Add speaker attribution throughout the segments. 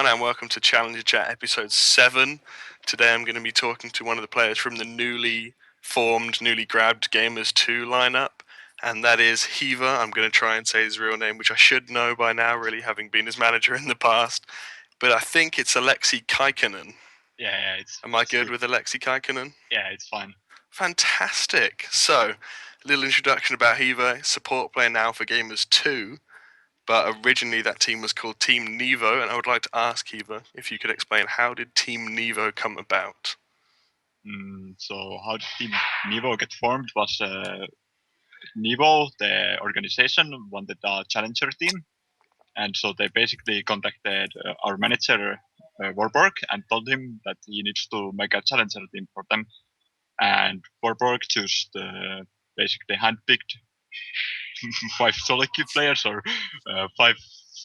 Speaker 1: everyone, and welcome to Challenger Chat episode 7. Today I'm going to be talking to one of the players from the newly formed, newly grabbed Gamers 2 lineup, and that is Hiiva. I'm going to try and say his real name, which I should know by now, really having been his manager in the past. But I think it's Alexi Kaikkonen.
Speaker 2: Yeah,
Speaker 1: Am I good with Alexi Kaikkonen?
Speaker 2: Yeah, it's fine.
Speaker 1: Fantastic. So, a little introduction about Hiiva, support player now for Gamers 2. But originally that team was called Team Nevo, and I would like to ask Hiiva if you could explain how did Team Nevo come about?
Speaker 2: So how did Team Nivo get formed was Nivo, the organization, wanted a challenger team. And so they basically contacted our manager, Warburg, and told him that he needs to make a challenger team for them. And Warburg just basically handpicked 5 solo queue players or 5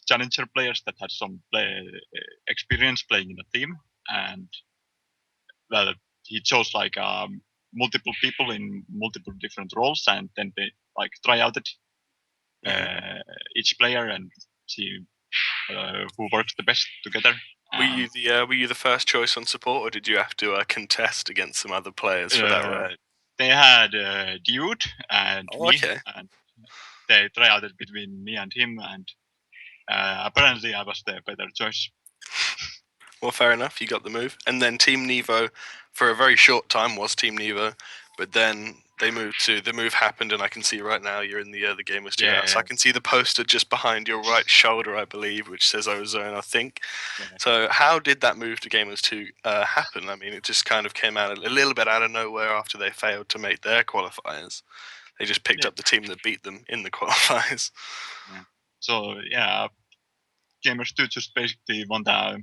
Speaker 2: challenger players that had some experience playing in a team. And well, he chose like multiple people in multiple different roles, and then they like try out each player and see who works the best together.
Speaker 1: Were you the first choice on support, or did you have to contest against some other players for that role?
Speaker 2: They had Dude and
Speaker 1: Oh,
Speaker 2: me,
Speaker 1: okay.
Speaker 2: and they try out it between me and him, and apparently I was the better choice.
Speaker 1: Well, fair enough. You got the move. And then Team Nevo, for a very short time, was Team Nevo, but then the move happened, and I can see right now you're in the Gamers 2 house.
Speaker 2: Yeah.
Speaker 1: I can see the poster just behind your right shoulder, I believe, which says Ozone, I think.
Speaker 2: Yeah.
Speaker 1: So how did that move to Gamers 2 happen? I mean, it just kind of came out a little bit out of nowhere after they failed to make their qualifiers. They just picked up the team that beat them in the qualifiers.
Speaker 2: Yeah. So yeah, Gamers 2 just basically won the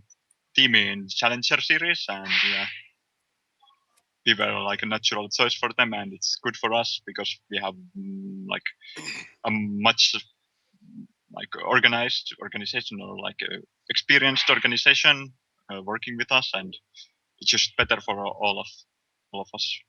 Speaker 2: team in Challenger series, and yeah, we were like a natural choice for them, and it's good for us because we have like a much like organized organization or like experienced organization working with us, and it's just better for all of us.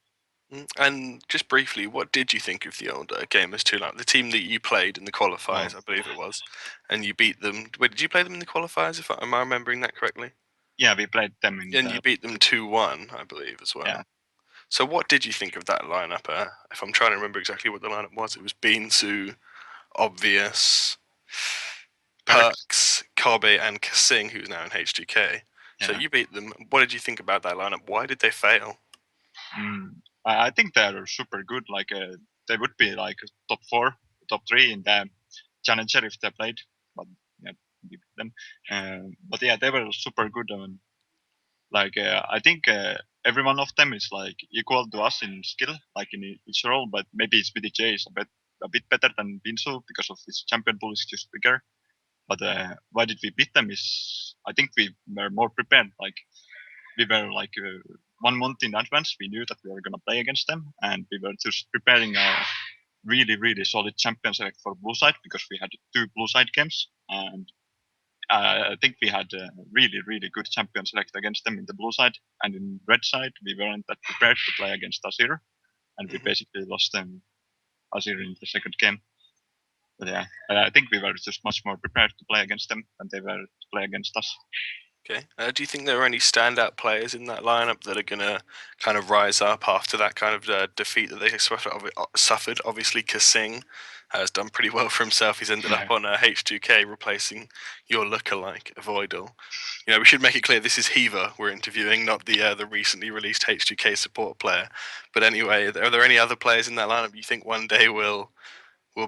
Speaker 1: And just briefly, what did you think of the old Gamers 2 lineup? The team that you played in the qualifiers, I believe it was, and you beat them. Wait, did you play them in the qualifiers? Am I remembering that correctly?
Speaker 2: Yeah, we played them in.
Speaker 1: And you beat them 2-1, I believe, as well.
Speaker 2: Yeah.
Speaker 1: So what did you think of that lineup? If I'm trying to remember exactly what the lineup was, it was Beansu, Obvious, Perks, Kobe, and Kasing, who's now in H2K. So you beat them. What did you think about that lineup? Why did they fail?
Speaker 2: I think they're super good. Like they would be like top 4, top 3 in the challenger if they played. But yeah, we beat them. But yeah, they were super good. Like I think every one of them is like equal to us in skill, like in each role. But maybe it's BDJ is a bit better than Binsu because of his champion pool is just bigger. But why did we beat them? Is I think we were more prepared. Like we were like 1 month in advance. We knew that we were gonna play against them, and we were just preparing a really solid champion select for blue side because we had 2 blue side games, and I think we had a really good champion select against them in the blue side, and in red side we weren't that prepared to play against Azir, and we basically lost them Azir in the second game. But yeah, I think we were just much more prepared to play against them than they were to play against us.
Speaker 1: Okay. Do you think there are any standout players in that lineup that are going to kind of rise up after that kind of defeat that they suffered? Obviously, Kasing has done pretty well for himself. He's ended up on H2K, replacing your lookalike, Avoidal. You know, we should make it clear this is Hiiva we're interviewing, not the recently released H2K support player. But anyway, are there any other players in that lineup you think one day will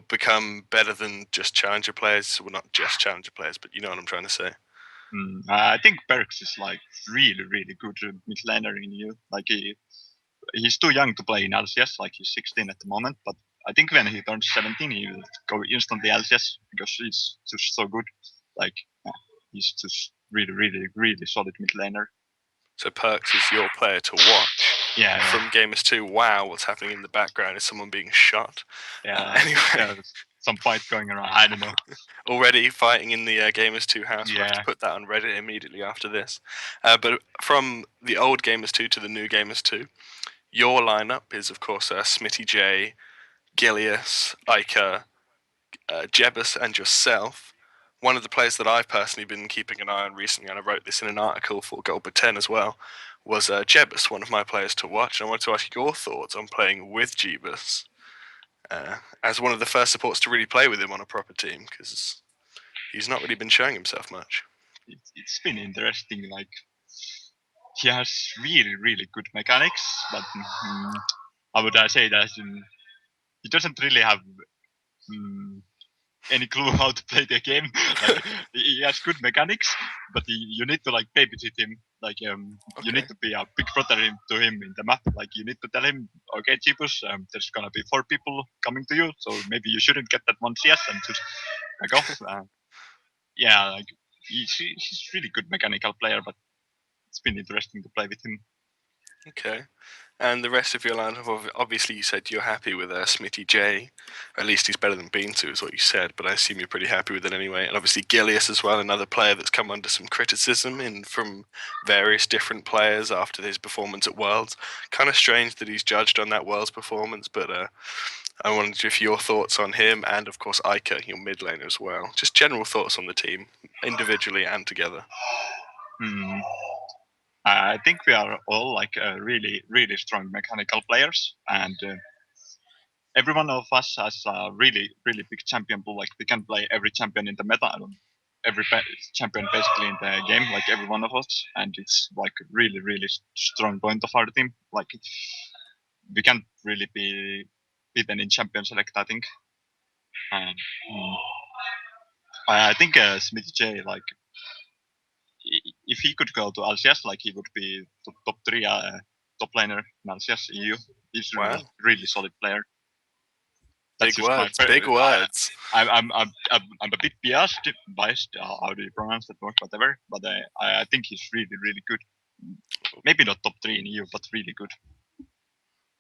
Speaker 1: become better than just challenger players? Well, not just challenger players, but you know what I'm trying to say.
Speaker 2: I think Perks is like really good mid laner in you. Like he's too young to play in LCS. Like he's 16 at the moment, but I think when he turns 17, he will go instantly LCS because he's just so good. Like he's just really solid mid laner.
Speaker 1: So Perks is your player to watch.
Speaker 2: Yeah.
Speaker 1: From Gamers 2, wow, what's happening in the background? Is someone being shot?
Speaker 2: Yeah.
Speaker 1: Anyway.
Speaker 2: There's some fight going around. I don't know.
Speaker 1: Already fighting in the Gamers 2 house. We'll have to put that on Reddit immediately after this. But from the old Gamers 2 to the new Gamers 2, your lineup is, of course, Smitty J, Gilius, Ica, Jebus, and yourself. one of the players that I've personally been keeping an eye on recently, and I wrote this in an article for Gold 10 as well, was Jebus, one of my players to watch. And I wanted to ask your thoughts on playing with Jebus as one of the first supports to really play with him on a proper team, because he's not really been showing himself much.
Speaker 2: It's been interesting. Like he has really good mechanics, but how would I say that he doesn't really have mm, any clue how to play the game. Like he has good mechanics, but you need to like babysit him. Like you need
Speaker 1: Okay.
Speaker 2: to be a big brother to him in the map. Like you need to tell him, okay, Jeepus, there's gonna be 4 people coming to you, so maybe you shouldn't get that one CS and just back off. Yeah, like he's really good mechanical player, but it's been interesting to play with him.
Speaker 1: Okay. And the rest of your lineup, obviously, you said you're happy with Smitty J. At least he's better than Beansu, is what you said. But I assume you're pretty happy with it anyway. And obviously, Gilius as well, another player that's come under some criticism from various different players after his performance at Worlds. Kind of strange that he's judged on that Worlds performance, but I wanted to your thoughts on him and, of course, Ica, your mid laner as well. Just general thoughts on the team, individually and together.
Speaker 2: Hmm. I think we are all like really strong mechanical players, and every one of us has a really big champion pool. Like we can play every champion in the meta, every champion basically in the game, like every one of us, and it's like really strong point of our team. Like we can't really be beaten in champion select, I think. And I think Smith J, like if he could go to LCS, like he would be top 3 top laner in LCS EU. He's
Speaker 1: Wow.
Speaker 2: really solid player. That's
Speaker 1: Big
Speaker 2: just my
Speaker 1: words, big words.
Speaker 2: I'm a bit biased. How do you pronounce that word? Whatever. But I think he's really good. Maybe not top 3 in EU, but really good.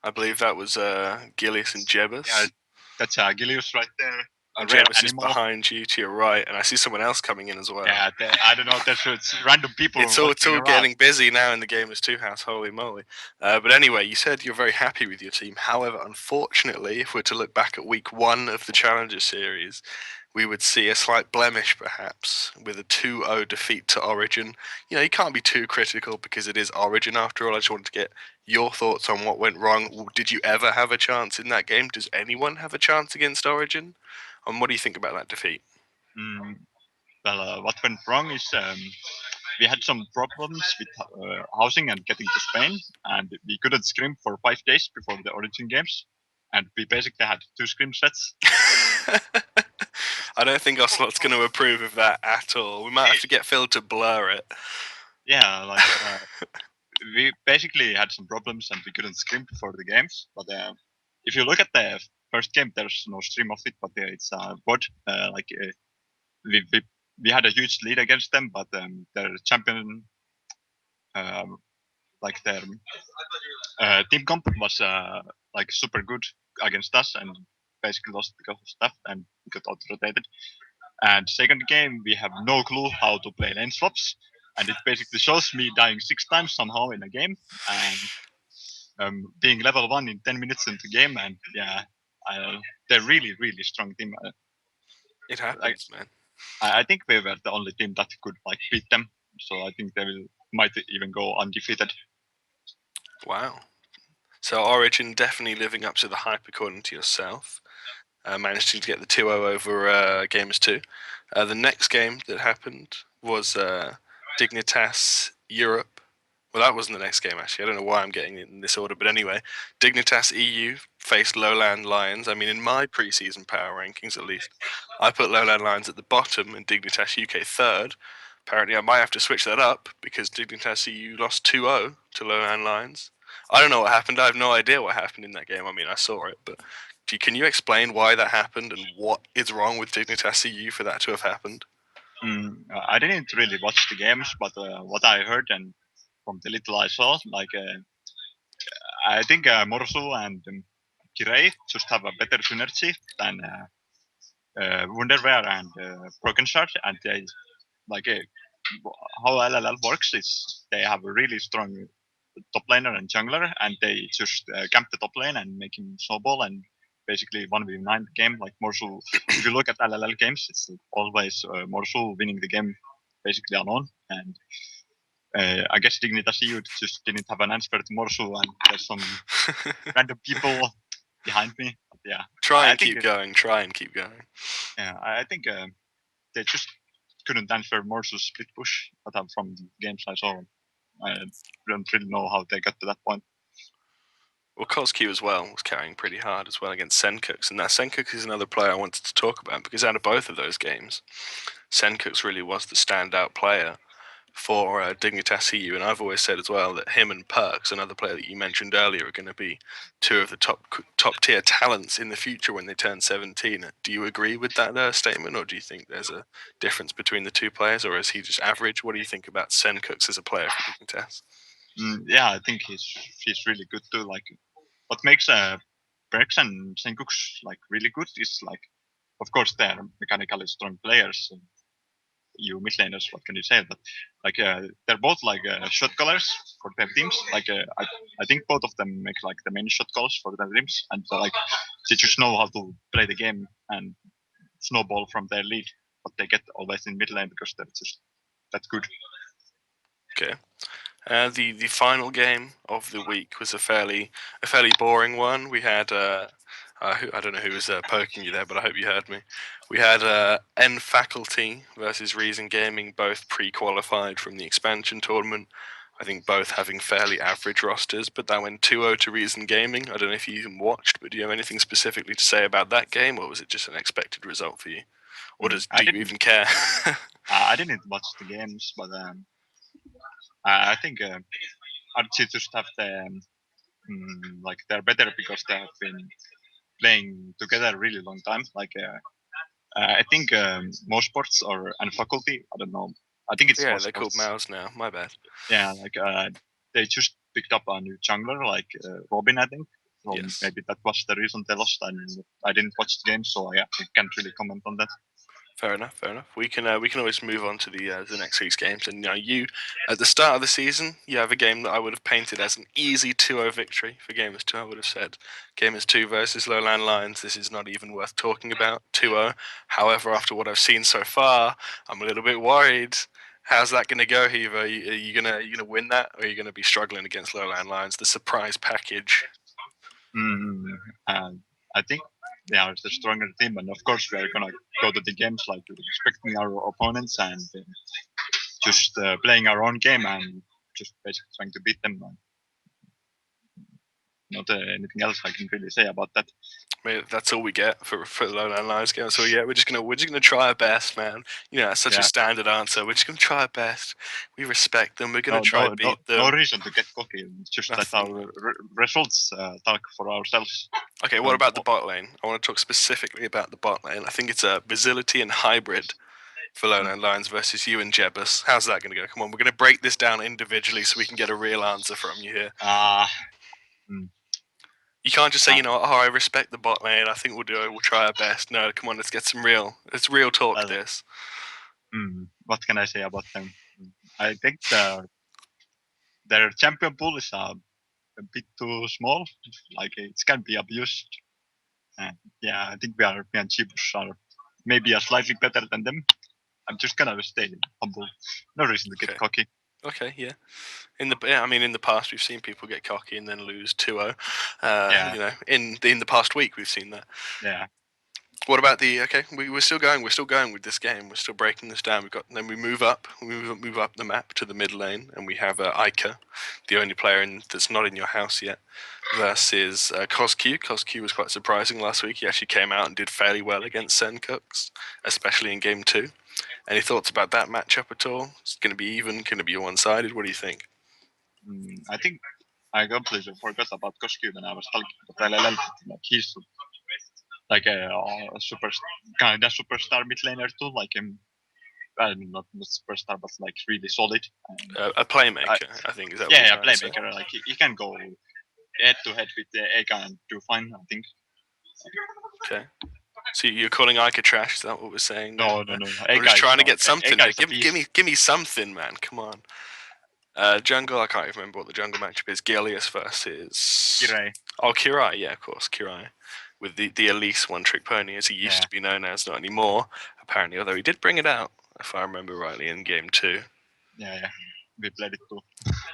Speaker 1: I believe that was Gilius and
Speaker 2: Yeah,
Speaker 1: Jebus.
Speaker 2: that's Gilius right there. A
Speaker 1: And
Speaker 2: rare
Speaker 1: Jebus is
Speaker 2: animal.
Speaker 1: behind you to your right, and I see someone else coming in as well.
Speaker 2: Yeah, I don't know. There's it's random people
Speaker 1: It's
Speaker 2: walking
Speaker 1: all
Speaker 2: around.
Speaker 1: getting busy now in the Gamers 2 house, holy moly. But anyway, you said you're very happy with your team. However, unfortunately, if we're to look back at week 1 of the Challenger Series, we would see a slight blemish perhaps with a 2-0 defeat to Origin. You know, you can't be too critical because it is Origin after all. I just wanted to get your thoughts on what went wrong. Did you ever have a chance in that game? Does anyone have a chance against Origin? And what do you think about that defeat?
Speaker 2: Mm, well, what went wrong is we had some problems with housing and getting to Spain, and we couldn't scrim for 5 days before the Origin games, and we basically had 2 scrim sets.
Speaker 1: I don't think Ocelot's going to approve of that at all. We might have to get Phil to blur it.
Speaker 2: Yeah, like we basically had some problems and we couldn't scrim before the games. But if you look at the first game, there's no stream of it, but it's bot. We, we we had a huge lead against them, but their champion, um, like their team comp was like super good against us and basically lost because of stuff and we got auto rotated. And second game, we have no clue how to play lane swaps, and it basically shows me dying 6 times somehow in a game and being level 1 in 10 minutes into game. And yeah, they're really strong team.
Speaker 1: It
Speaker 2: Like
Speaker 1: happens, man.
Speaker 2: I think we were the only team that could like beat them, so I think they might even go undefeated.
Speaker 1: Wow. So Origin definitely living up to the hype according to yourself. Managing to get the 2-0 over Gamers 2. The next game that happened was Dignitas Europe. Well, that wasn't the next game, actually. I don't know why I'm getting it in this order. But anyway, Dignitas EU faced Lowland Lions. I mean, in my preseason power rankings, at least, I put Lowland Lions at the bottom and Dignitas UK third. Apparently, I might have to switch that up because Dignitas EU lost 2-0 to Lowland Lions. I don't know what happened. I have no idea what happened in that game. I mean, I saw it, but can you explain why that happened and what is wrong with Dignitas EU for that to have happened?
Speaker 2: I didn't really watch the games, but what I heard and from the little I saw, like I think Morsu and Kirei just have a better synergy than Wonderwear and Broken Shard, and they like how LLL works is they have a really strong top laner and jungler, and they just camp the top lane and make him snowball and basically 1v9 game. Like Morsul, if you look at LLL games, it's always Morsul winning the game basically alone. And I guess Dignitas EU just didn't have an answer to Morsul, and there's some random people behind me. But yeah,
Speaker 1: Try
Speaker 2: I
Speaker 1: and
Speaker 2: think
Speaker 1: keep going. Try and keep going.
Speaker 2: yeah, I think they just couldn't answer Morsul's split push. But from the games I saw, I don't really know how they got to that point.
Speaker 1: Well, Koski as well was carrying pretty hard as well against Sencooks, and that Sencooks is another player I wanted to talk about because out of both of those games, Sencooks really was the standout player for Dignitas EU, and I've always said as well that him and Perks, another player that you mentioned earlier, are going to be two of the top tier talents in the future when they turn 17. Do you agree with that statement, or do you think there's a difference between the two players, or is he just average? What do you think about Sencooks as a player for Dignitas?
Speaker 2: Yeah, I think he's really good too. Like what makes Perks and Senkooks like really good is like, of course, they're mechanically strong players. You mid laners, what can you say? But like they're both like shot callers for their teams. Like I think both of them make like the main shot calls for their teams, and like they just know how to play the game and snowball from their lead. But they get always in mid lane because they're just that good.
Speaker 1: Okay. The final game of the week was a fairly boring one. We had I don't know who was poking you there, but I hope you heard me. We had N Faculty versus Reason Gaming, both pre-qualified from the expansion tournament. I think both having fairly average rosters, but that went 2-0 to Reason Gaming. I don't know if you even watched, but do you have anything specifically to say about that game, or was it just an expected result for you? Or
Speaker 2: I
Speaker 1: do you
Speaker 2: didn't
Speaker 1: even care?
Speaker 2: I didn't watch the games, but I think Archie just have like they're better because they have been playing together a really long time. Like I think most sports or and faculty. I don't know. I think it's
Speaker 1: Yeah,
Speaker 2: most
Speaker 1: they're called
Speaker 2: sports.
Speaker 1: Mouse now. My bad.
Speaker 2: Yeah, like they just picked up a new jungler, like Robin, I think. So
Speaker 1: Yes.
Speaker 2: maybe that was the reason they lost. And I didn't watch the game, so yeah, I can't really comment on that.
Speaker 1: Fair enough. Fair enough. We can always move on to the next week's games. And you at the start of the season, you have a game that I would have painted as an easy 2-0 victory for Gamers 2. I would have said Gamers 2 versus Lowland Lions. This is not even worth talking about. 2-0. However, after what I've seen so far, I'm a little bit worried. How's that going to go, Hiiva? Are you gonna win that, or are you gonna be struggling against Lowland Lions? The surprise package.
Speaker 2: Mm, and I think they are the stronger team, and of course we are gonna go to the games like respecting our opponents and just playing our own game and just basically trying to beat them. Not anything else I can really say about that.
Speaker 1: I mean, that's all we get for the Lowland Lions game. So yeah, we're just gonna try our best, man. You know, that's such a
Speaker 2: Yeah,
Speaker 1: standard answer. We're just gonna try our best. We respect them. We're gonna
Speaker 2: no,
Speaker 1: try
Speaker 2: no,
Speaker 1: to
Speaker 2: no,
Speaker 1: beat
Speaker 2: no
Speaker 1: them.
Speaker 2: reason to get cocky. It's just that
Speaker 1: Nothing.
Speaker 2: our results talk for ourselves.
Speaker 1: Okay, what
Speaker 2: And
Speaker 1: about the bot lane? I want to talk specifically about the bot lane. I think it's a Basility and Hybrid for Lowland Lions versus you and Jebus. How's that gonna go? Come on, we're gonna break this down individually so we can get a real answer from you here.
Speaker 2: uh, mm,
Speaker 1: You can't just say,
Speaker 2: uh,
Speaker 1: I respect the bot lane. I think we'll do it. We'll try our best. No, come on, let's get some real. It's real talk.
Speaker 2: well,
Speaker 1: This.
Speaker 2: what can I say about them? I think their champion pool is a bit too small. Like it can be abused. Yeah, I think we and Chibus are maybe a slightly better than them. I'm just gonna stay humble. No reason to get
Speaker 1: Okay.
Speaker 2: cocky.
Speaker 1: Okay. Yeah. In the past we've seen people get cocky and then lose 2-0.
Speaker 2: Yeah,
Speaker 1: In the past week we've seen that.
Speaker 2: yeah.
Speaker 1: What about the okay? We're still going. We're still going with this game. We're still breaking this down. Then we move up. We move up the map to the mid lane, and we have Ica, the only player that's not in your house yet, versus Cosq. Cosq was quite surprising last week. He actually came out and did fairly well against Sencooks, especially in game two. Any thoughts about that matchup at all? It's going to be even. Going to be one-sided. What do you think?
Speaker 2: I think I completely forgot about Koski when I was talking about LLL. Like he's like a super kind of superstar mid laner too. Like him, I mean not superstar, but like really solid.
Speaker 1: A
Speaker 2: I,
Speaker 1: playmaker, I think. Is that what you're
Speaker 2: yeah,
Speaker 1: trying to say?
Speaker 2: playmaker. Like he can go head to head with Ega and do fine. I think.
Speaker 1: Okay. So you're calling Ica trash? Is that what we're saying now?
Speaker 2: No, no, no.
Speaker 1: I'm just
Speaker 2: Ega is
Speaker 1: trying to get something
Speaker 2: Ega
Speaker 1: here.
Speaker 2: is a beast.
Speaker 1: Give me something, man. Come on. Jungle, I can't even remember what the jungle matchup is. Gilius versus
Speaker 2: Kirei.
Speaker 1: Kirai. Yeah, of course, Kirai. with the Elise one trick pony, as he used
Speaker 2: Yeah,
Speaker 1: to be known as, not anymore, apparently, although he did bring it out, if I remember rightly, in game 2.
Speaker 2: yeah. We played it too.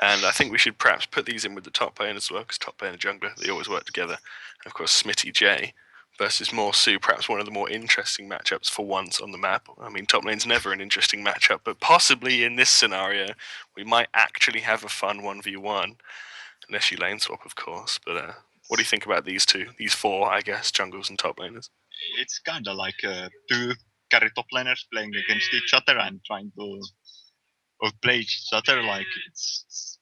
Speaker 1: And I think we should perhaps put these in with the top lane as well, because top lane and jungler, they always work together. And of course, Smitty J versus Morsu, perhaps one of the more interesting matchups for once on the map. I mean, top lane's never an interesting matchup, but possibly in this scenario, we might actually have a fun 1v1, unless you lane swap, of course. But what do you think about these two? These four, I guess, jungles and top laners?
Speaker 2: It's kind of like two carry top laners playing against each other and trying to outplay each other. Like it's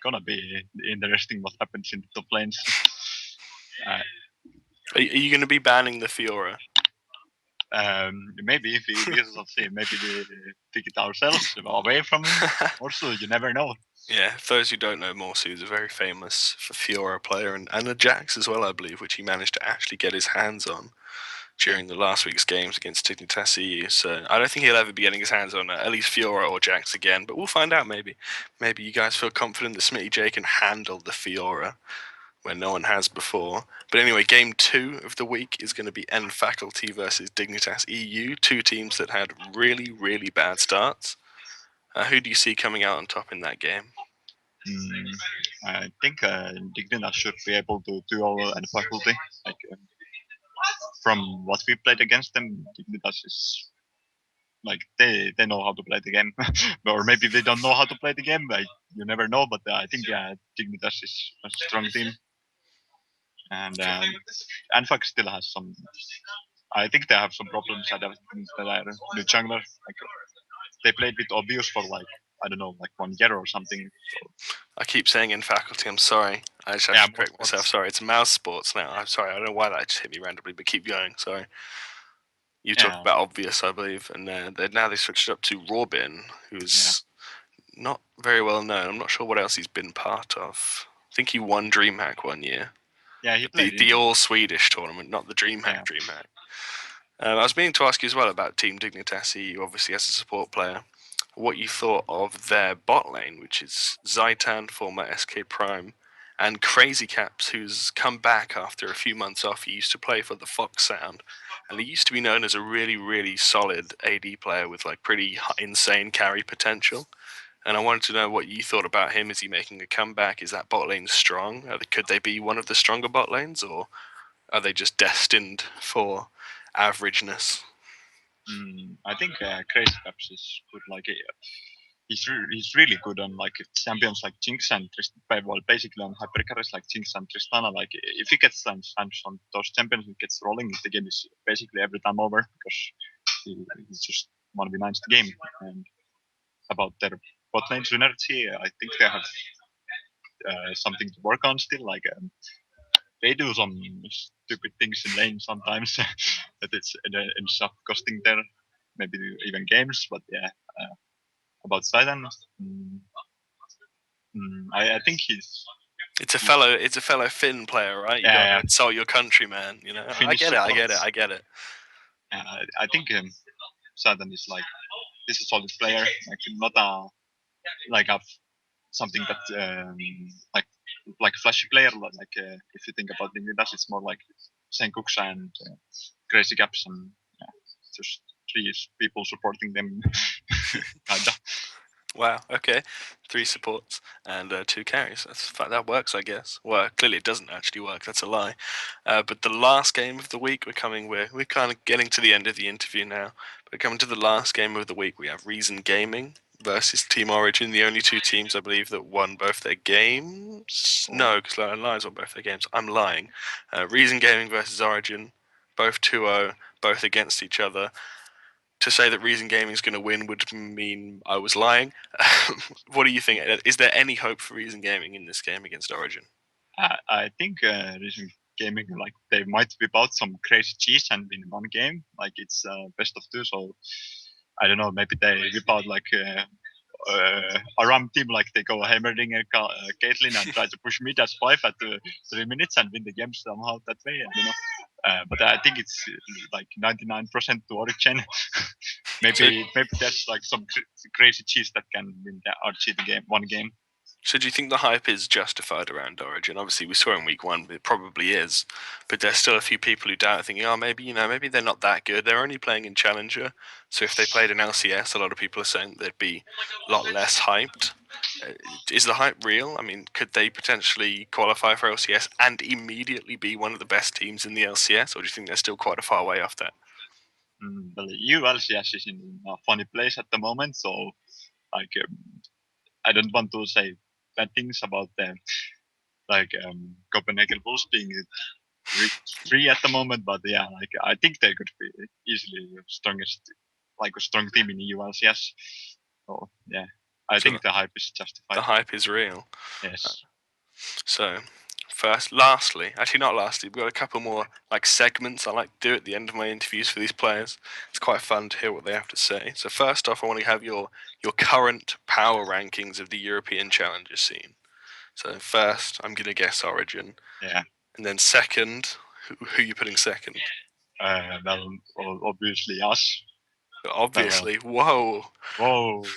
Speaker 2: gonna be interesting what happens in the top lanes. Uh,
Speaker 1: Are you going to be banning the Fiora?
Speaker 2: Maybe if we see, maybe we take it ourselves away from him. Also, you never know.
Speaker 1: Yeah, for those who don't know, Morsu is a very famous for Fiora player and a Jax as well, I believe, which he managed to actually get his hands on during the last week's games against Dignitas EU. So I don't think he'll ever be getting his hands on at least Fiora or Jax again, but we'll find out maybe. Maybe you guys feel confident that Smitty J can handle the Fiora when no one has before. But anyway, game 2 of the week is going to be N Faculty versus Dignitas EU, two teams that had really, really bad starts. Who do you see coming out on top in that game?
Speaker 2: I think Dignitas should be able to do all and faculty. Like from what we played against them, Dignitas is like they know how to play the game, or maybe they don't know how to play the game. You never know. But I think Dignitas is a strong team, and Anfac still has some. I think they have some problems. I don't think that are the jungler. Like they played with obvious for like I don't know, like 1 year or something. So,
Speaker 1: I keep saying in faculty, I'm sorry. I just have
Speaker 2: yeah,
Speaker 1: to
Speaker 2: more
Speaker 1: correct myself.
Speaker 2: sports.
Speaker 1: Sorry, it's mouse sports now. I'm sorry. I don't know why that just hit me randomly, but keep going. Sorry. You talked
Speaker 2: Yeah,
Speaker 1: about obvious, I believe, and now they switched it up to Robin,
Speaker 2: yeah,
Speaker 1: who's not very well known. I'm not sure what else he's been part of. I think he won DreamHack one year,
Speaker 2: yeah. He
Speaker 1: but
Speaker 2: played
Speaker 1: the
Speaker 2: in.
Speaker 1: all Swedish tournament, not the DreamHack
Speaker 2: Yeah.
Speaker 1: DreamHack. I was meaning to ask you as well about Team Dignitas EU, obviously as a support player, what you thought of their bot lane, which is Zaitan, former SK Prime, and Crazy Caps, who's come back after a few months off. He used to play for the Fox Sound, and he used to be known as a really, really solid AD player with like pretty insane carry potential. And I wanted to know what you thought about him. Is he making a comeback? Is that bot lane strong? Could they be one of the stronger bot lanes, or are they just destined for averageness?
Speaker 2: I think Crazy Caps is good. Like he's really good on like champions like Jinx and well, basically on hypercarries like Jinx and Tristana. Like if he gets hands on those champions, he gets rolling. The game is basically every time over because he's just 1v9's the game. And about their bot lane synergy, I think they have something to work on still. Like they do some stupid things in lane sometimes that it ends up costing their maybe even games. But yeah, about Sidon, I think
Speaker 1: It's a fellow Finn player, right? You
Speaker 2: yeah,
Speaker 1: gotta
Speaker 2: yeah,
Speaker 1: insult your countryman. You know, I
Speaker 2: Finnish
Speaker 1: get it. I get it.
Speaker 2: supports.
Speaker 1: I get it.
Speaker 2: I think Sidon is like he's a solid player, like not a like a something that like flashy player. Like if you think about the Unidas, it's more like Senkuks and Crazy Caps and just three people supporting them, kinda.
Speaker 1: Wow. Okay, 3 supports and 2 carries. That works, I guess. Well, clearly it doesn't actually work. That's a lie. But the last game of the week, we're kind of getting to the end of the interview now. We're coming to the last game of the week. We have Reason Gaming versus Team Origin, the only two teams I believe that won both their games.
Speaker 2: Oh.
Speaker 1: No, because Lions won both their games. I'm lying. Reason Gaming versus Origin, both 2-0, both against each other. To say that Reason Gaming is going to win would mean I was lying. What do you think? Is there any hope for Reason Gaming in this game against Origin?
Speaker 2: I think recent gaming like they might whip out some crazy cheese and win one game. Like it's best of two, so I don't know. Maybe they whip out like a ram team, like they go Heimerdinger, Caitlyn, and try to push mid as 5 at 3 minutes and win the game somehow that way. I don't know. But I think it's like 99% to Origin.
Speaker 1: So,
Speaker 2: maybe there's like some crazy cheese that can win the RG the game one game.
Speaker 1: So do you think the hype is justified around Origin? Obviously, we saw in week one it probably is, but there's still a few people who doubt, thinking, oh, maybe maybe they're not that good. They're only playing in Challenger, so if they played in LCS, a lot of people are saying they'd be a lot less hyped. Uh, is the hype real? I mean, could they potentially qualify for LCS and immediately be one of the best teams in the LCS, or do you think they're still quite a far way off that?
Speaker 2: Well, ULCS is in a funny place at the moment, so like I don't want to say bad things about them, like Copenhagen Bulls being three at the moment, but yeah, like I think they could be easily the strongest, like a strong team in ULCS. So yeah, I
Speaker 1: So
Speaker 2: think the hype is
Speaker 1: the
Speaker 2: justified.
Speaker 1: hype is real.
Speaker 2: Yes.
Speaker 1: So, lastly, actually not lastly, we've got a couple more like segments I like to do at the end of my interviews for these players. It's quite fun to hear what they have to say. So first off, I want to have your current power rankings of the European Challenger scene. So first, I'm gonna guess Origin,
Speaker 2: Yeah.
Speaker 1: and then second, who are you putting second?
Speaker 2: Well, obviously us. Well,
Speaker 1: Obviously, whoa.
Speaker 2: whoa.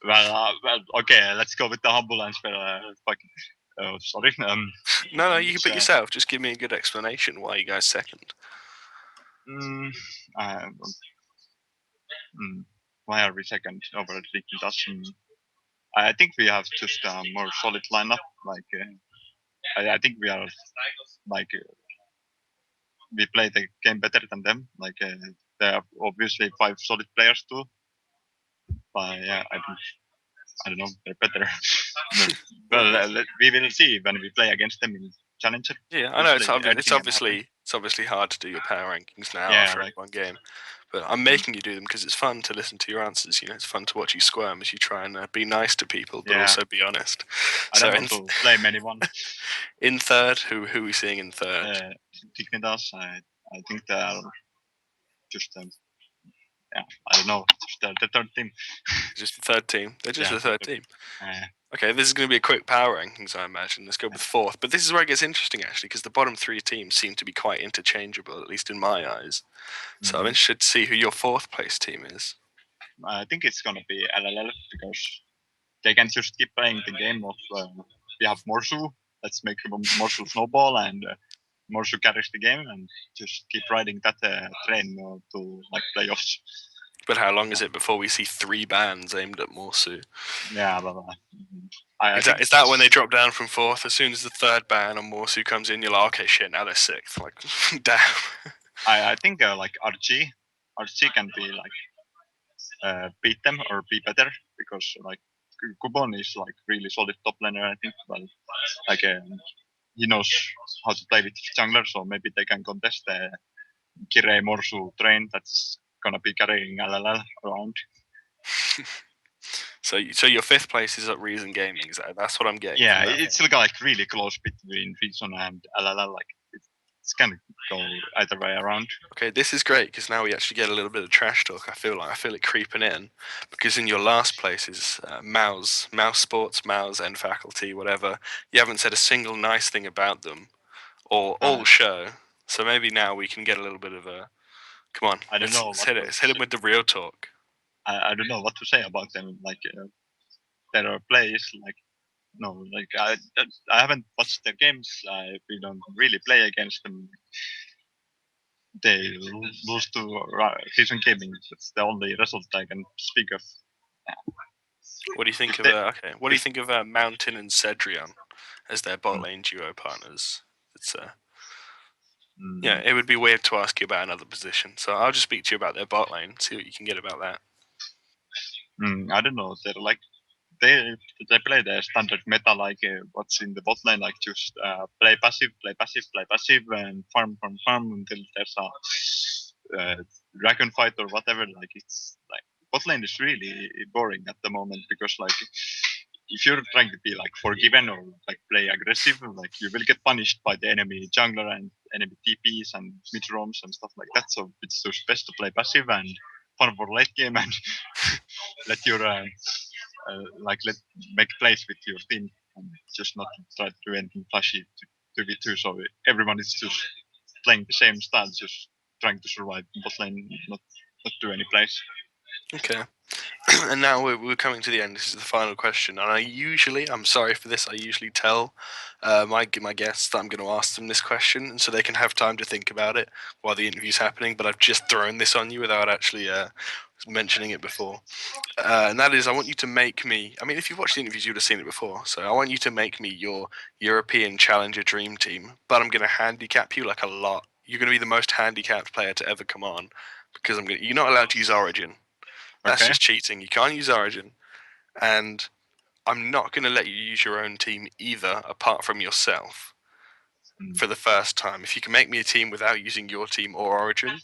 Speaker 2: Well, okay. Let's go with the humble answer. Fuck. Sorry.
Speaker 1: No, no, you can
Speaker 2: It's,
Speaker 1: put yourself. Just give me a good explanation why you guys second.
Speaker 2: mm, uh, mm, why are we second over at League us? I think we have just a more solid lineup. Like I think we are like we play the game better than them. Like there are obviously five solid players too, but yeah, I don't know, they're better.
Speaker 1: Well,
Speaker 2: Well, we will see when we play against them in Challenger.
Speaker 1: yeah, I know
Speaker 2: Obviously,
Speaker 1: it's
Speaker 2: anything can happen.
Speaker 1: obviously hard to do your power rankings now
Speaker 2: Yeah,
Speaker 1: after only
Speaker 2: like
Speaker 1: one game, but I'm
Speaker 2: mm,
Speaker 1: making you do them because it's fun to listen to your answers. It's fun to watch you squirm as you try and be nice to people, but
Speaker 2: yeah,
Speaker 1: also be honest.
Speaker 2: I
Speaker 1: So
Speaker 2: don't want to blame anyone.
Speaker 1: in third, who are we seeing in third?
Speaker 2: Uh, Dignitas, I think they are just yeah, I don't know, just the third team.
Speaker 1: Just the third team. They're just
Speaker 2: Yeah,
Speaker 1: the third team.
Speaker 2: uh,
Speaker 1: Okay, this is going to be a quick power rankings, I imagine. Let's go with fourth. But this is where it gets interesting, actually, because the bottom three teams seem to be quite interchangeable, at least in my eyes. So I'm
Speaker 2: mm,
Speaker 1: interested to see who your fourth place team is.
Speaker 2: I think it's gonna be LLL because they can just keep playing the game of we have Morsu. Let's make Morsu snowball and Morsu carries the game and just keep riding that train to like playoffs.
Speaker 1: But how long is
Speaker 2: Uh,
Speaker 1: it before we see three bans aimed at Morsu?
Speaker 2: yeah, but I
Speaker 1: Is
Speaker 2: think
Speaker 1: that when they drop down from fourth? As soon as the third ban on Morsu comes in, you're like, okay, shit, now they're sixth. Like, damn.
Speaker 2: I think like RG can be like beat them or be better because like Kubon is like really solid top laner. I think, but like he knows how to play with jungler, so maybe they can contest the Kire Morsu train that's gonna be carrying LLL around.
Speaker 1: So your fifth place is at Reason Gaming. That's what I'm getting from
Speaker 2: Yeah,
Speaker 1: that.
Speaker 2: it's like really close between Reason and LLL. Like it's gonna go either way around.
Speaker 1: Okay, this is great because now we actually get a little bit of trash talk. I feel it creeping in, because in your last place is Mouse Sports, Mouse and Faculty, whatever. You haven't said a single nice thing about them or all
Speaker 2: Uh,
Speaker 1: show. So maybe now we can get a little bit of a. Come on,
Speaker 2: I don't know
Speaker 1: let's hit it.
Speaker 2: what
Speaker 1: Let's
Speaker 2: to
Speaker 1: hit it
Speaker 2: say.
Speaker 1: with the real talk.
Speaker 2: I don't know what to say about them. Like their plays, like no, like I haven't watched their games. We don't really play against them. They lose to Fusion Gaming. That's the only result I can speak of.
Speaker 1: What do you think
Speaker 2: If
Speaker 1: of
Speaker 2: they,
Speaker 1: What do you
Speaker 2: if
Speaker 1: think of Mountain and Cedrion as their bot
Speaker 2: mm,
Speaker 1: lane duo partners? It's Yeah,
Speaker 2: mm,
Speaker 1: it would be weird to ask you about another position. So I'll just speak to you about their bot lane, see what you can get about that.
Speaker 2: I don't know. They're like they they play the standard meta like what's in the bot lane, like just play passive, play passive, play passive, and farm until there's a dragon fight or whatever. Like it's like bot lane is really boring at the moment because like if you're trying to be like forgiven or like play aggressive, like you will get punished by the enemy jungler and enemy TPs and mid roams and stuff like that. So it's just best to play passive and fun for late game and let your like let make plays with your team and just not try to do anything flashy to be two. So everyone is just playing the same style, just trying to survive in bot lane, not do any plays.
Speaker 1: Okay. And now we're coming to the end. This is the final question, and I'm sorry for this. I usually tell my guests that I'm going to ask them this question, and so they can have time to think about it while the interview's happening. But I've just thrown this on you without actually mentioning it before, and that is, I want you to make me. I mean, if you've watched the interviews, you'd have seen it before. So I want you to make me your European Challenger Dream Team, but I'm going to handicap you like a lot. You're going to be the most handicapped player to ever come on because I'm going. You're not allowed to use Origin. That's
Speaker 2: Okay.
Speaker 1: just cheating. You can't use Origin. And I'm not going to let you use your own team either, apart from yourself,
Speaker 2: Mm.
Speaker 1: for the first time. If you can make me a team without using your team or Origin,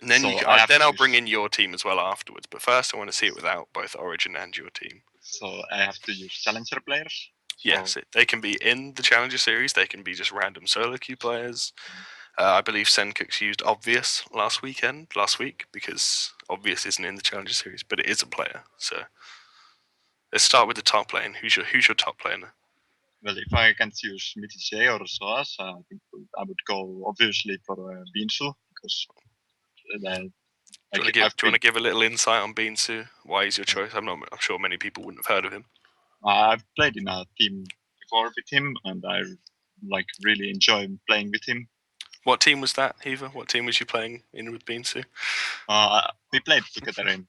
Speaker 1: and then
Speaker 2: So I have
Speaker 1: then
Speaker 2: to
Speaker 1: I'll bring
Speaker 2: use.
Speaker 1: in your team as well afterwards. But first, I want to see it without both Origin and your team.
Speaker 2: So I have to use challenger players. So
Speaker 1: Yes, they can be in the Challenger Series. They can be just random solo queue players. I believe Sencook's used Obvious last week, because Obvious isn't in the Challenger Series, but it is a player. So let's start with the top lane. Who's your top lane?
Speaker 2: well, if I can choose Mitiche or Soas, I think I would go obviously for Binsu because
Speaker 1: Do you
Speaker 2: like
Speaker 1: want to give
Speaker 2: I've
Speaker 1: Do you want
Speaker 2: been
Speaker 1: to give a little insight on Beansu? Why is your choice? I'm sure many people wouldn't have heard of him.
Speaker 2: I've played in a team before with him, and I like really enjoy playing with him.
Speaker 1: What team was that, Hiiva? What team was you playing in with Beansu?
Speaker 2: We played together in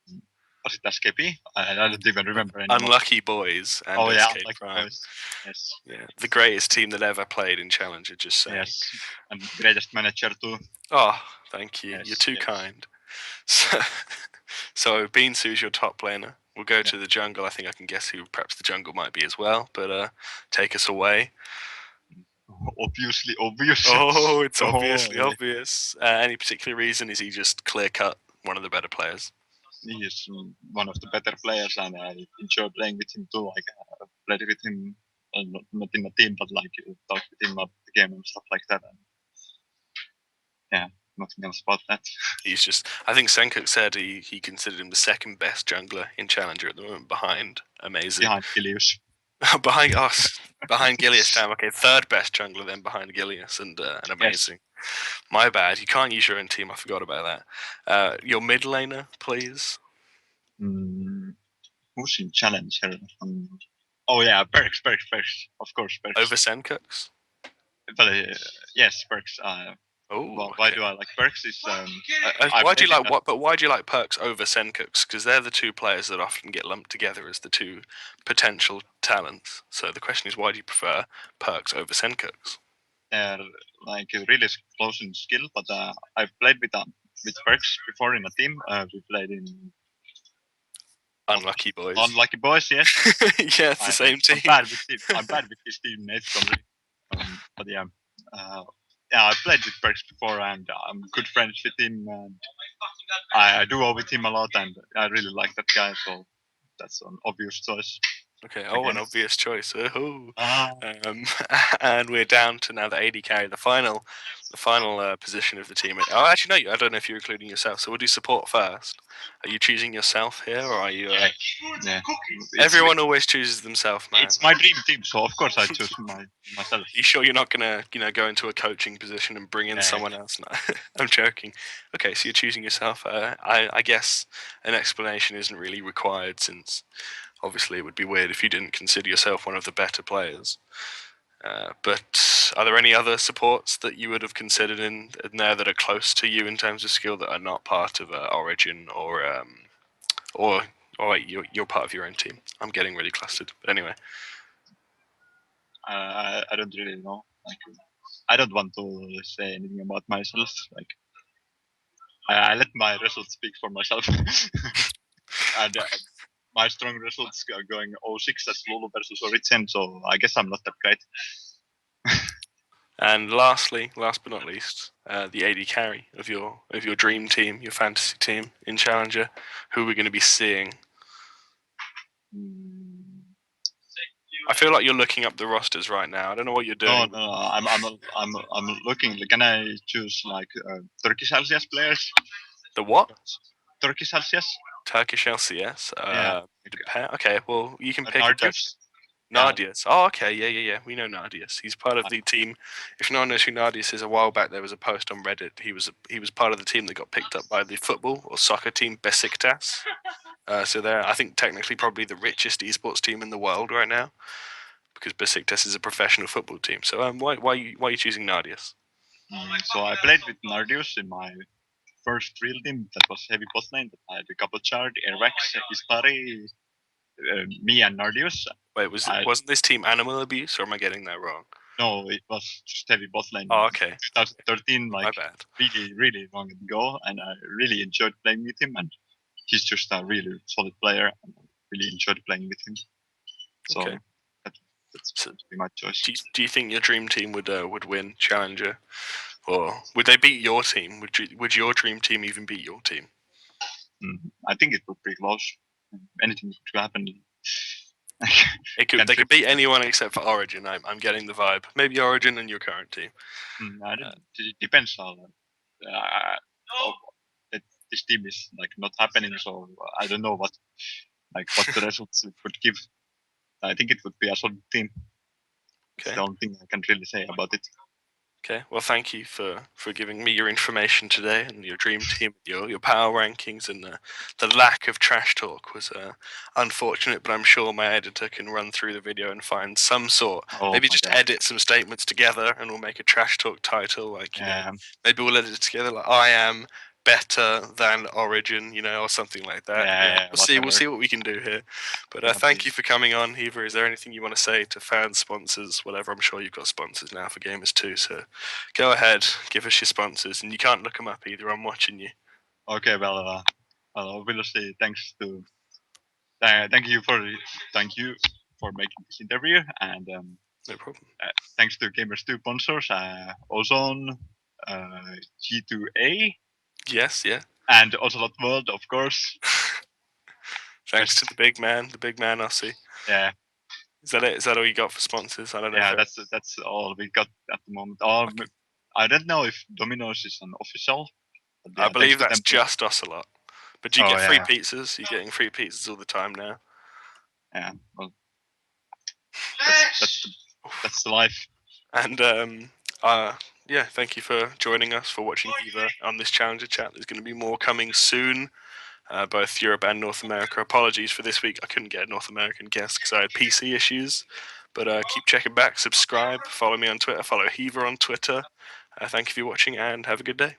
Speaker 2: was it SKP? I don't even remember anymore.
Speaker 1: Unlucky Boys and
Speaker 2: Oh yeah,
Speaker 1: SK
Speaker 2: like
Speaker 1: Prime.
Speaker 2: boys. Yes,
Speaker 1: Yeah, the greatest team that ever played in Challenger. Just saying.
Speaker 2: yes, and greatest manager too.
Speaker 1: Oh, thank you. You're
Speaker 2: Yes,
Speaker 1: too
Speaker 2: yes,
Speaker 1: kind. So, so Beansu's your top laner. We'll go
Speaker 2: yeah.
Speaker 1: to the jungle. I think I can guess who perhaps the jungle might be as well. But take us away.
Speaker 2: Obviously, obvious.
Speaker 1: Oh, it's
Speaker 2: Oh,
Speaker 1: obviously obvious. Any particular reason? Is he just clear cut one of the better players?
Speaker 2: he is one of the better players, and I enjoy playing with him too. Like played with him, not in a team, but like talked with him about the game and stuff like that. And yeah, nothing else about that.
Speaker 1: He's just. I think Senkook said he considered him the second best jungler in Challenger at the moment, behind Amazing,
Speaker 2: Behind Kilius.
Speaker 1: behind us, behind Gilius. Damn, okay, third best jungler then behind Gilius and
Speaker 2: Yes.
Speaker 1: Amazing. My bad. You can't use your own team. I forgot about that. Your mid laner, please.
Speaker 2: Mm, who's in Challenger? Oh yeah, Perks. Of course,
Speaker 1: Over
Speaker 2: Perks.
Speaker 1: Senkook's.
Speaker 2: But yes, Perks.
Speaker 1: Oh,
Speaker 2: Why
Speaker 1: okay.
Speaker 2: do I like Perks? Is I
Speaker 1: Why do you
Speaker 2: played in
Speaker 1: like
Speaker 2: a
Speaker 1: what? But why do you like Perks over Senkook's? Because they're the two players that often get lumped together as the two potential talents. So the question is, why do you prefer Perks over Senkook's?
Speaker 2: they're like really close in skill, but I've played with Perks before in a team. We played in
Speaker 1: Unlucky boys.
Speaker 2: Unlucky Boys. Yes,
Speaker 1: Yeah, it's the same
Speaker 2: I'm
Speaker 1: team.
Speaker 2: bad with team. I'm bad with his teammates only. But yeah, uh, yeah, I played with Perks before, and I'm good friends with him. And I duo with him a lot, and I really like that guy. So that's an obvious choice
Speaker 1: Okay. Oh, an
Speaker 2: again.
Speaker 1: obvious choice. Oh.
Speaker 2: Ah,
Speaker 1: Um, and we're down to now the AD carry, the final position of the team. Oh, actually, no. I don't know if you're including yourself. So we'll do support first. Are you choosing yourself here, or are you?
Speaker 2: yeah,
Speaker 1: Everyone always chooses themselves, man.
Speaker 2: it's my dream team, so of course I choose myself.
Speaker 1: You sure you're not gonna, go into a coaching position and bring in
Speaker 2: Yeah,
Speaker 1: someone else? No, I'm joking. Okay, so you're choosing yourself. I guess an explanation isn't really required, since obviously it would be weird if you didn't consider yourself one of the better players. But are there any other supports that you would have considered in there that are close to you in terms of skill that are not part of Origin or or wait, you're part of your own team? I'm getting really clustered. But anyway,
Speaker 2: I don't really know. Like, I don't want to say anything about myself. Like, I let my results speak for myself. And my strong results are going 06 as Lulu versus Origin, so I guess I'm not that great.
Speaker 1: and lastly, last but not least, the AD carry of your dream team, your fantasy team in Challenger. Who we're going to be seeing?
Speaker 2: Mm,
Speaker 1: I feel like you're looking up the rosters right now. I don't know what you're
Speaker 2: no,
Speaker 1: doing.
Speaker 2: no, I'm looking. Can I choose like Turkish LCS players?
Speaker 1: The what?
Speaker 2: Turkish LCS?
Speaker 1: Turkish LCS.
Speaker 2: Yeah, like,
Speaker 1: Okay, well you can pick a Turkish.
Speaker 2: Nardius? Yeah,
Speaker 1: Nardius. Oh, okay, yeah. We know Nardius. He's part of
Speaker 2: uh,
Speaker 1: the team. If no one knows who Nardius is, a while back there was a post on Reddit. He was part of the team that got picked up by the football or soccer team Besiktas. So they're, I think, technically probably the richest esports team in the world right now because Besiktas is a professional football team. So why are you choosing Nardius?
Speaker 2: So I played with Nardius in my first real team that was heavy bot lane. That I had a couple chart, Ervex, Istari, me and Nardius.
Speaker 1: Wait,
Speaker 2: I
Speaker 1: wasn't this team Animal Abuse, or am I getting that wrong?
Speaker 2: No, it was just heavy bot lane.
Speaker 1: Oh, okay.
Speaker 2: 2013,
Speaker 1: My
Speaker 2: like
Speaker 1: bad.
Speaker 2: really, really long ago, and I really enjoyed playing with him. And he's just a really solid player, and I really enjoyed playing with him.
Speaker 1: Okay.
Speaker 2: So that, that's
Speaker 1: So
Speaker 2: going to be my choice.
Speaker 1: do you think your dream team would win Challenger, or would they beat your team? Would your dream team even beat your team?
Speaker 2: I think it would be close. Anything could happen.
Speaker 1: They
Speaker 2: Can't
Speaker 1: could beat anyone except for Origin. I'm getting the vibe. Maybe Origin and your current team.
Speaker 2: I
Speaker 1: Uh,
Speaker 2: don't, it depends on how that this team is like not happening. So I don't know what the results it would give. I think it would be a solid team. It's
Speaker 1: okay.
Speaker 2: the only thing I can really say about it.
Speaker 1: Okay. Well, thank you for giving me your information today and your dream team, your power rankings, and the lack of trash talk was unfortunate. But I'm sure my editor can run through the video and find some sort.
Speaker 2: Oh
Speaker 1: Maybe
Speaker 2: my
Speaker 1: just
Speaker 2: god.
Speaker 1: edit some statements together, and we'll make a trash talk title. Like
Speaker 2: Yeah,
Speaker 1: maybe we'll edit it together like I am better than Origin, or something like that.
Speaker 2: yeah,
Speaker 1: We'll see. We'll
Speaker 2: whatever.
Speaker 1: see what we can do here. But
Speaker 2: Yeah,
Speaker 1: thank you
Speaker 2: please.
Speaker 1: for coming on, Hiiva. Is there anything you want to say to fans, sponsors, whatever? I'm sure you've got sponsors now for gamers too. So go ahead, give us your sponsors, and you can't look them up either. I'm watching you.
Speaker 2: Okay, well, obviously, thank you for making this interview, and
Speaker 1: No problem.
Speaker 2: thanks to Gamers 2 sponsors, Ozone, G2A,
Speaker 1: Yes, yeah.
Speaker 2: and Ocelot World, of course.
Speaker 1: Thanks to
Speaker 2: Just
Speaker 1: the big man, Ossie.
Speaker 2: yeah,
Speaker 1: Is that it? Is that all you got for sponsors? I don't know if
Speaker 2: yeah, that's all we got at the moment.
Speaker 1: okay.
Speaker 2: I don't know if Domino's is an official, but
Speaker 1: I
Speaker 2: yeah, thanks
Speaker 1: believe
Speaker 2: to
Speaker 1: that's
Speaker 2: them too.
Speaker 1: just Ocelot. But do you
Speaker 2: Oh
Speaker 1: get free
Speaker 2: yeah,
Speaker 1: pizzas? You're getting free pizzas all the time now.
Speaker 2: yeah. Well, that's the life.
Speaker 1: And yeah, thank you for joining us for watching Hiiva on this Challenger chat. There's going to be more coming soon, both Europe and North America. Apologies for this week. I couldn't get a North American guest because I had PC issues. But keep checking back, subscribe, follow me on Twitter, follow Hiiva on Twitter. Thank you for watching and have a good day.